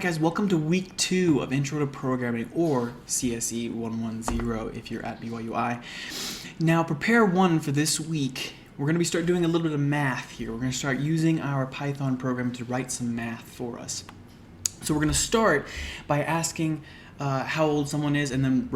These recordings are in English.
guys, welcome to week 2 of Intro to Programming, or CSE110 if you're at BYUI. Now, prepare 1 for this week. We're going to start doing a little bit of math here. We're going to start using our Python program to write some math for us. So we're going to start by asking how old someone is, and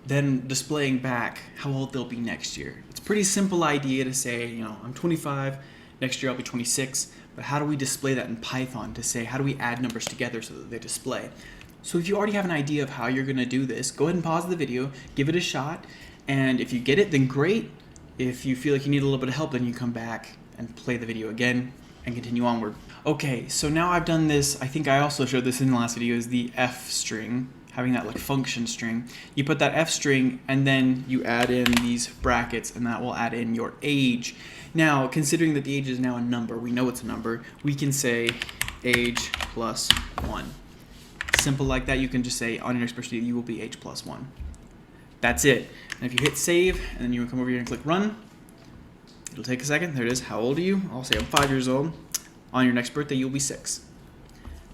then displaying back how old they'll be next year. It's a pretty simple idea to say, I'm 25, next year I'll be 26. But how do we display that in Python to say, how do we add numbers together so that they display? So if you already have an idea of how you're going to do this, go ahead and pause the video, give it a shot, and if you get it, then great. If you feel like you need a little bit of help, then you come back and play the video again and continue onward. Okay, so now I've done this. I think I also showed this in the last video, is the F string, having that like function string. You put that F string and then you add in these brackets, and that will add in your age. Now, considering that the age is now a number, we know it's a number, we can say age plus 1. Simple like that. You can just say on your next birthday you will be age plus 1. That's it. And if you hit save and then you come over here and click run, it'll take a second. There it is. How old are you? I'll say I'm 5 years old. On your next birthday you'll be 6.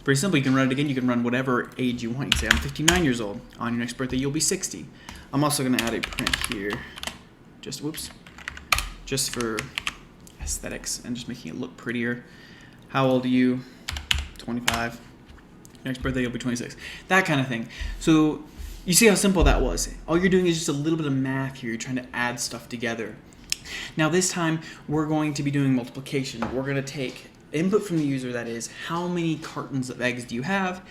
Pretty simple. You can run it again. You can run whatever age you want. You can say I'm 59 years old. On your next birthday you'll be 60. I'm also going to add a print here. Just for aesthetics and just making it look prettier. How old are you? 25. Next birthday you'll be 26. That kind of thing. So you see how simple that was. All you're doing is just a little bit of math here. You're trying to add stuff together. Now this time we're going to be doing multiplication. We're going to take input from the user, that is, how many cartons of eggs do you have,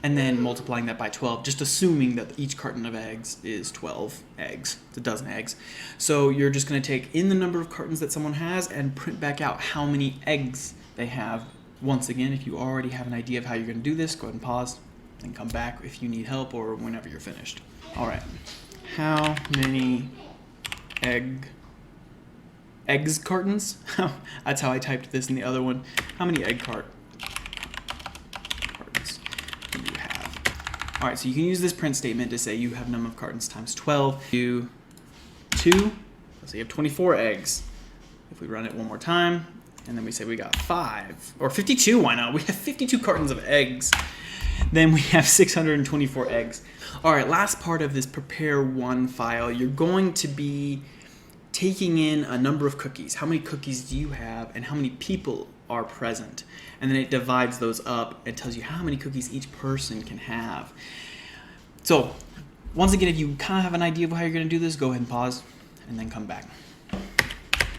and then multiplying that by 12, just assuming that each carton of eggs is 12 eggs. It's a dozen eggs. So you're just going to take in the number of cartons that someone has and print back out how many eggs they have. Once again, if you already have an idea of how you're going to do this, go ahead and pause and come back if you need help or whenever you're finished. All right. How many eggs cartons? That's how I typed this in the other one. How many egg cartons do you have? All right, so you can use this print statement to say you have number of cartons times 12. Do 2. So you have 24 eggs. If we run it one more time, and then we say we got 5, or 52, why not? We have 52 cartons of eggs. Then we have 624 eggs. All right, last part of this prepare 1 file, you're going to be taking in a number of cookies. How many cookies do you have and how many people are present? And then it divides those up and tells you how many cookies each person can have. So once again, if you kind of have an idea of how you're going to do this, go ahead and pause and then come back.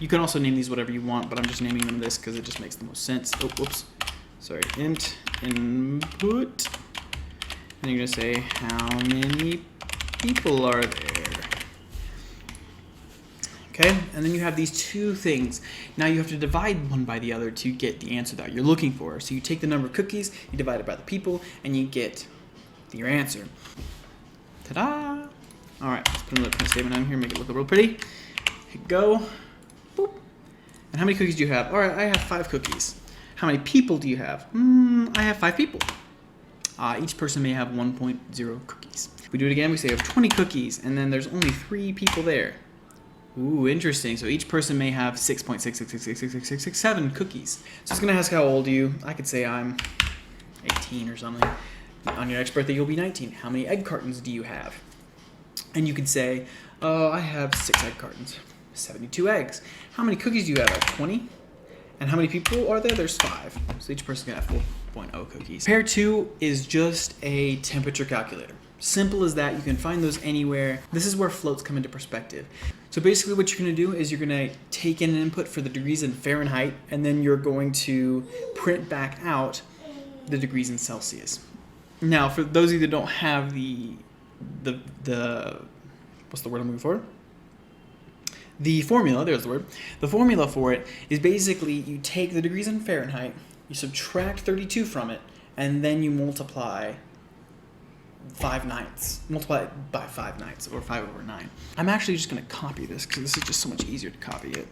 You can also name these whatever you want, but I'm just naming them this because it just makes the most sense. Oh, whoops. Sorry. Int input. And you're going to say how many people are there. Okay, and then you have these two things. Now you have to divide one by the other to get the answer that you're looking for. So you take the number of cookies, you divide it by the people, and you get your answer. Ta-da! All right, let's put another print statement on here, make it look real pretty. Hit go. Boop. And how many cookies do you have? All right, I have 5 cookies. How many people do you have? I have 5 people. Each person may have 1.0 cookies. If we do it again, we say I have 20 cookies, and then there's only 3 people there. Ooh, interesting. So each person may have 6.6666667 cookies. So it's going to ask how old are you. I could say I'm 18 or something. On your next birthday, you'll be 19. How many egg cartons do you have? And you could say, oh, I have 6 egg cartons. 72 eggs. How many cookies do you have? I have 20. And how many people are there? There's 5. So each person's going to have 4.0 cookies. Pair 2 is just a temperature calculator. Simple as that. You can find those anywhere. This is where floats come into perspective. So basically what you're going to do is you're going to take in an input for the degrees in Fahrenheit, and then you're going to print back out the degrees in Celsius. Now, for those of you that don't have the what's the word I'm looking for? The formula, there's the word. The formula for it is basically you take the degrees in Fahrenheit, you subtract 32 from it, and then you multiply 5/9. Multiply it by 5/9, or 5/9. I'm actually just going to copy this because this is just so much easier to copy it.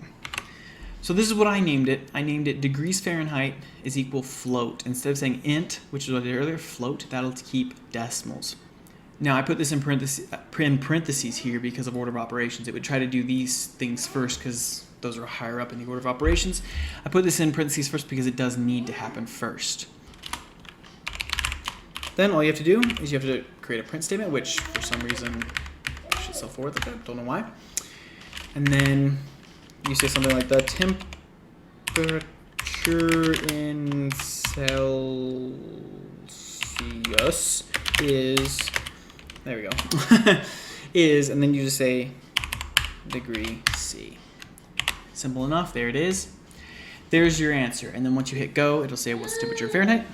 So this is what I named it. I named it degrees Fahrenheit is equal float. Instead of saying int, which is what I did earlier, float, that'll keep decimals. Now I put this in parentheses here because of order of operations. It would try to do these things first because those are higher up in the order of operations. I put this in parentheses first because it does need to happen first. Then all you have to do is you have to create a print statement, which for some reason should self-forward like that. Don't know why. And then you say something like the temperature in Celsius is, there we go, is, and then you just say degree C. Simple enough. There it is. There's your answer. And then once you hit go, it'll say what's the temperature Fahrenheit.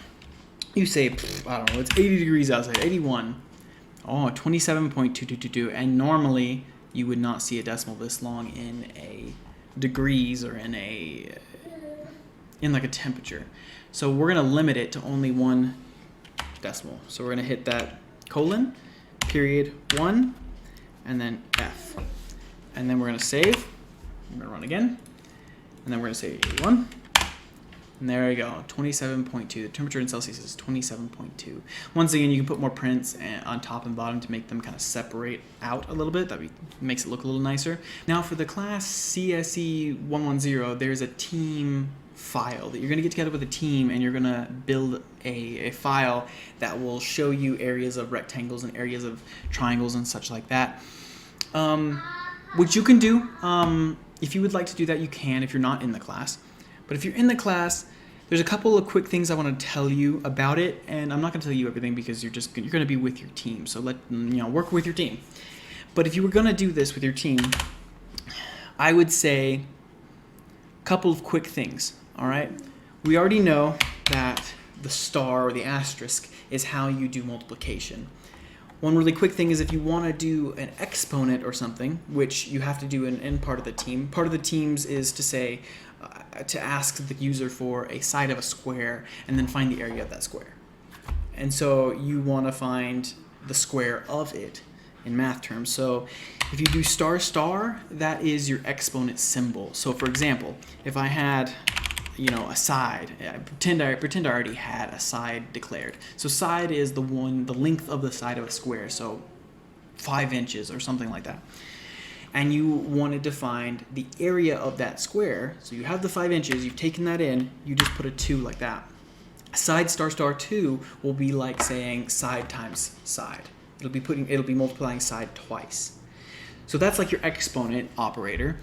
You say, I don't know, it's 80 degrees outside, 81. Oh, 27.2222. And normally you would not see a decimal this long in a degrees or in like a temperature. So we're going to limit it to only one decimal. So we're going to hit that colon, period, 1, and then F. And then we're going to save. I'm going to run again. And then we're going to say 81. And there we go, 27.2. The temperature in Celsius is 27.2. Once again, you can put more prints on top and bottom to make them kind of separate out a little bit. That makes it look a little nicer. Now for the class CSE110, there's a team file that you're going to get together with a team, and you're going to build a file that will show you areas of rectangles and areas of triangles and such like that. Which you can do. If you would like to do that, you can if you're not in the class. But if you're in the class, there's a couple of quick things I want to tell you about it, and I'm not going to tell you everything because you're going to be with your team. So work with your team. But if you were going to do this with your team, I would say a couple of quick things. All right, we already know that the star or the asterisk is how you do multiplication. One really quick thing is if you want to do an exponent or something, which you have to do in part of the team. Part of the teams is to say, to ask the user for a side of a square and then find the area of that square. And so you want to find the square of it in math terms. So if you do star star, that is your exponent symbol. So for example, if I had a side, I pretend I already had a side declared. So side is the length of the side of a square, so 5 inches or something like that. And you wanted to find the area of that square. So you have the 5 inches, you've taken that in, you just put a 2 like that. Side star star 2 will be like saying side times side. It'll be multiplying side twice. So that's like your exponent operator.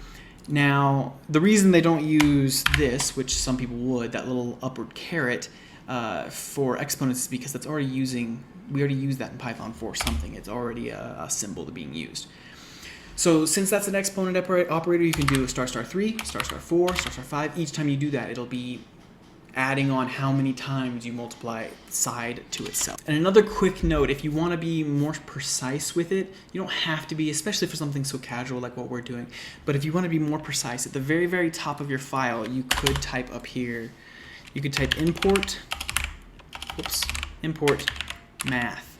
Now, the reason they don't use this, which some people would, that little upward caret for exponents, is because we already use that in Python for something. It's already a symbol being used. So since that's an exponent operator, you can do a star star 3, star star 4, star star 5. Each time you do that, it'll be adding on how many times you multiply side to itself. And another quick note, if you want to be more precise with it, you don't have to be, especially for something so casual like what we're doing, but if you want to be more precise, at the very, very top of your file, you could type up here, you could type import math.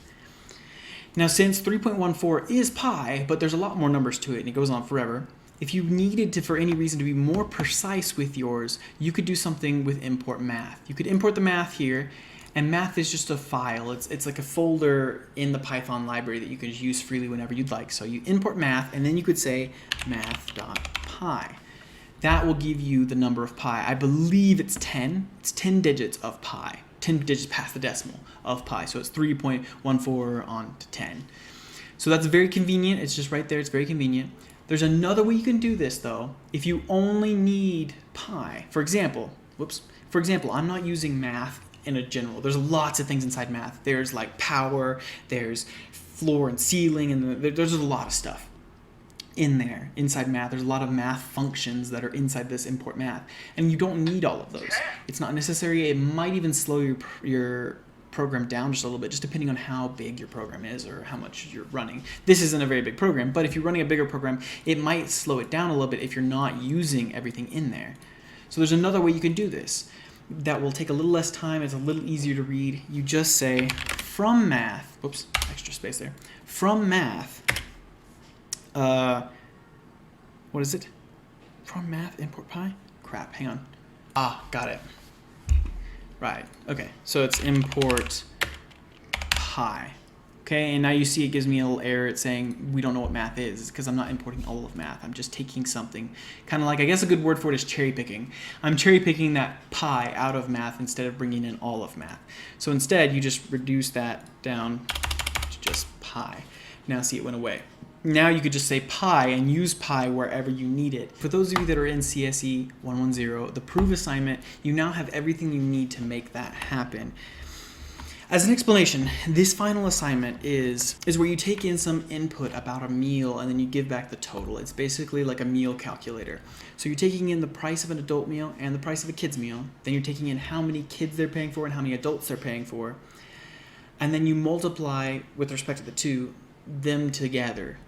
Now since 3.14 is pi, but there's a lot more numbers to it and it goes on forever, if you needed to, for any reason, to be more precise with yours, you could do something with import math. You could import the math here, and math is just a file. It's like a folder in the Python library that you can use freely whenever you'd like. So you import math, and then you could say math.pi. That will give you the number of pi. I believe it's 10. It's 10 digits of pi. 10 digits past the decimal of pi. So it's 3.14 on to 10. So that's very convenient. It's just right there. It's very convenient. There's another way you can do this though. If you only need pi, for example, I'm not using math in a general. There's lots of things inside math. There's like power, there's floor and ceiling, and there's a lot of stuff in there inside math. There's a lot of math functions that are inside this import math, and you don't need all of those. It's not necessary. It might even slow your program down just a little bit, just depending on how big your program is or how much you're running. This isn't a very big program, but if you're running a bigger program, it might slow it down a little bit if you're not using everything in there. So there's another way you can do this that will take a little less time. It's a little easier to read. You just say from math, extra space there, from math, what is it? From math import pi? Crap, hang on. Got it. Right, okay, so it's import pi. Okay, and now you see it gives me a little error. It's saying we don't know what math is. It's because I'm not importing all of math. I'm just taking something, kind of like, I guess a good word for it is cherry picking. I'm cherry picking that pi out of math instead of bringing in all of math. So instead, you just reduce that down to just pi. Now see, it went away. Now you could just say pi and use pi wherever you need it. For those of you that are in CSE 110, the prove assignment, you now have everything you need to make that happen. As an explanation, this final assignment is where you take in some input about a meal and then you give back the total. It's basically like a meal calculator. So you're taking in the price of an adult meal and the price of a kid's meal. Then you're taking in how many kids they're paying for and how many adults they're paying for. And then you multiply, with respect to the two, them together.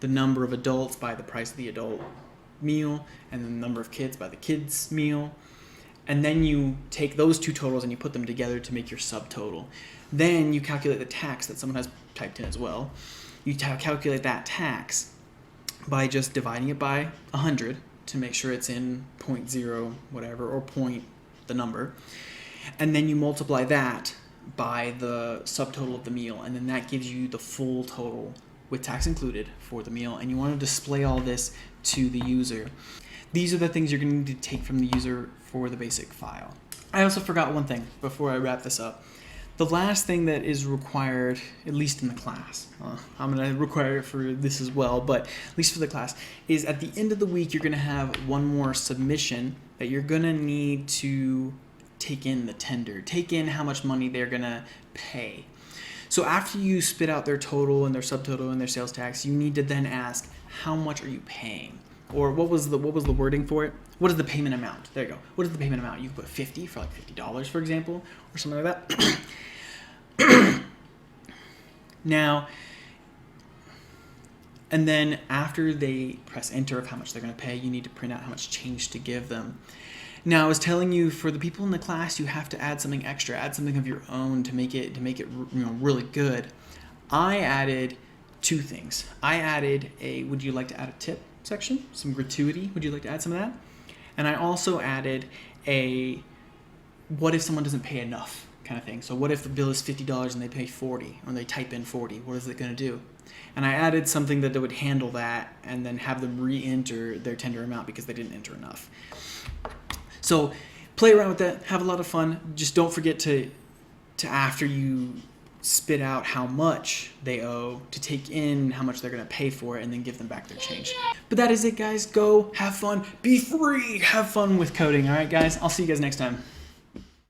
The number of adults by the price of the adult meal and the number of kids by the kids' meal. And then you take those two totals and you put them together to make your subtotal. Then you calculate the tax that someone has typed in as well. You calculate that tax by just dividing it by 100 to make sure it's in 0.0 whatever, or point the number. And then you multiply that by the subtotal of the meal, and then that gives you the full total with tax included for the meal. And you want to display all this to the user. These are the things you're going to need to take from the user for the basic file. I also forgot one thing before I wrap this up. The last thing that is required, at least in the class, I'm going to require it for this as well, but at least for the class, is at the end of the week you're going to have one more submission that you're going to need to take in the tender, take in how much money they're going to pay. So after you spit out their total and their subtotal and their sales tax, you need to then ask, how much are you paying? Or what was the wording for it? What is the payment amount? There you go. What is the payment amount? You can put 50 for like $50, for example, or something like that. Now, and then after they press enter of how much they're going to pay, you need to print out how much change to give them. Now, I was telling you, for the people in the class, you have to add something extra, add something of your own to make it really good. I added two things. I added a would you like to add a tip section, some gratuity, would you like to add some of that? And I also added a what if someone doesn't pay enough kind of thing. So what if the bill is $50 and they pay 40, or they type in 40, what is it going to do? And I added something that would handle that and then have them re-enter their tender amount because they didn't enter enough. So play around with that, have a lot of fun. Just don't forget to after you spit out how much they owe, to take in how much they're going to pay for it and then give them back their change. But that is it, guys. Go, have fun, be free, have fun with coding. All right, guys, I'll see you guys next time.